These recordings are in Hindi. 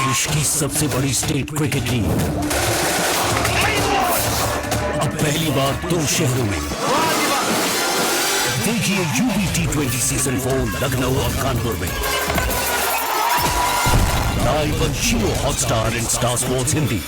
देश की सबसे बड़ी स्टेट क्रिकेट लीग अब पहली बार 2 शहरों में। देखिए यूपी T20 सीजन 4 लखनऊ और कानपुर में live on Jio Hotstar and star sports Hindi.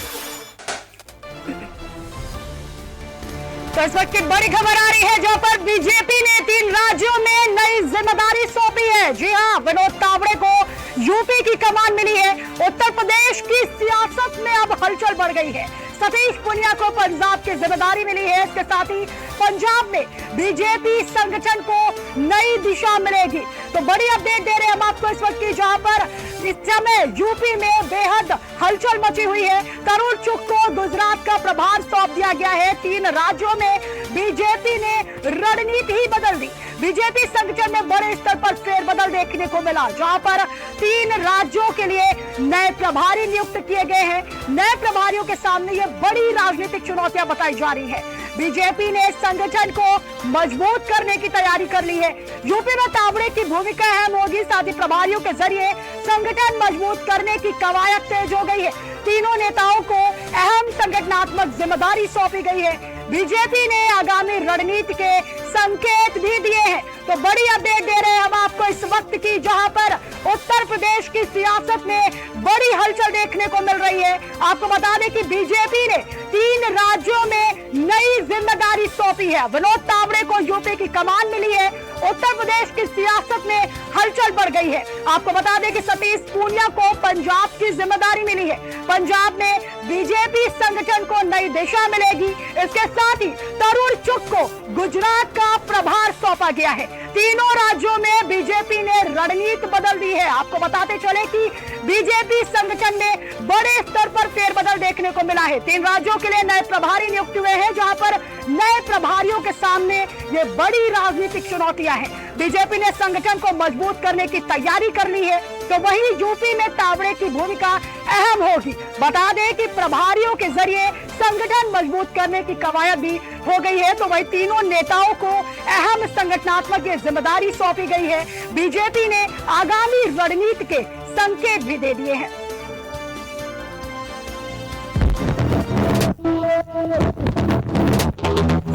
तो इस वक्त की बड़ी खबर आ रही है जहां पर बीजेपी ने 3 राज्यों में नई जिम्मेदारी सौंपी है। जी हां, विनोद तावड़े को यूपी की कमान मिली है। उत्तर प्रदेश की सियासत में अब हलचल बढ़ गई है। सतीश पूनिया को पंजाब की जिम्मेदारी मिली है। इसके साथ ही पंजाब में बीजेपी संगठन को नई दिशा मिलेगी। तो बड़ी अपडेट दे रहे हैं हम आपको इस वक्त की, जहां पर इस समय यूपी में बेहद हलचल मची हुई है। तरुण चुग को गुजरात का प्रभार सौंप दिया गया है। 3 राज्यों में बीजेपी ने रणनीति ही बदल दी। बीजेपी संगठन में बड़े स्तर पर फेरबदल देखने को मिला, जहां पर 3 राज्यों के लिए नए प्रभारी नियुक्त किए गए हैं। नए प्रभारियों के सामने ये बड़ी राजनीतिक चुनौतियां बताई जा रही है। बीजेपी ने संगठन को मजबूत करने की तैयारी कर ली है। यूपी में तावड़े की भूमिका अहम होगी। साथ ही प्रभारियों के जरिए संगठन मजबूत करने की कवायद तेज हो गई है। तीनों नेताओं को अहम संगठनात्मक जिम्मेदारी सौंपी गई है। बीजेपी ने आगामी रणनीति के संकेत भी दिए हैं। तो बड़ी अपडेट दे रहे हैं हम आपको इस वक्त की, जहां पर उत्तर प्रदेश की सियासत में बड़ी हलचल देखने को मिल रही है। आपको बता दें कि बीजेपी ने 3 राज्यों में नई जिम्मेदारी सौंपी है। विनोद तावड़े को यूपी की कमान मिली है। उत्तर प्रदेश की सियासत में हलचल बढ़ गई है। आपको बता दें कि सतीश पूनिया को पंजाब की जिम्मेदारी मिली है। पंजाब में बीजेपी संगठन को नई दिशा मिलेगी। इसके साथ ही तरुण चुग को गुजरात का प्रभार सौंपा गया है। तीनों राज्यों में बीजेपी ने रणनीति बदल दी है। आपको बताते चले कि बीजेपी संगठन में बड़े स्तर पर फेरबदल देखने को मिला है। 3 राज्यों के लिए नए प्रभारी नियुक्त हुए हैं, जहां पर नए प्रभारियों के सामने ये बड़ी राजनीतिक चुनौतियां हैं। बीजेपी ने संगठन को मजबूत करने की तैयारी कर ली है, तो वहीं यूपी में तावड़े की भूमिका अहम होगी। बता दें कि प्रभारियों के जरिए संगठन मजबूत करने की कवायद भी हो गई है। तो वही तीनों नेताओं को अहम संगठनात्मक जिम्मेदारी सौंपी गई है। बीजेपी ने आगामी रणनीति के संकेत भी दे दिए हैं।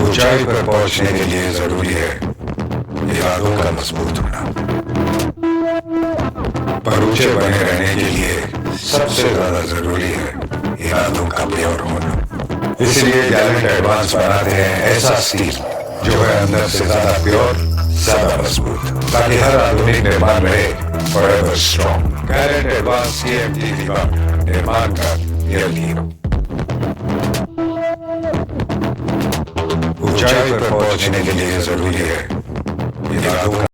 ऊंचाई पर पहुंचने के लिए जरूरी है इरादों का मजबूत होना, पर ऊंचे बने रहने के लिए सबसे ज्यादा जरूरी है इरादों का प्योर होना। इसलिए गैलेंट एडवांस बनाते हैं ऐसा स्टील जो है अंदर से ज्यादा प्योर, ज्यादा मजबूत, ताकि हर आधुनिक निर्माण रहे forever strong. Gallant advance TMT निर्माण का रियल हीरो। ऊंचाई पर पहुंचने के लिए जरूरी है इरादों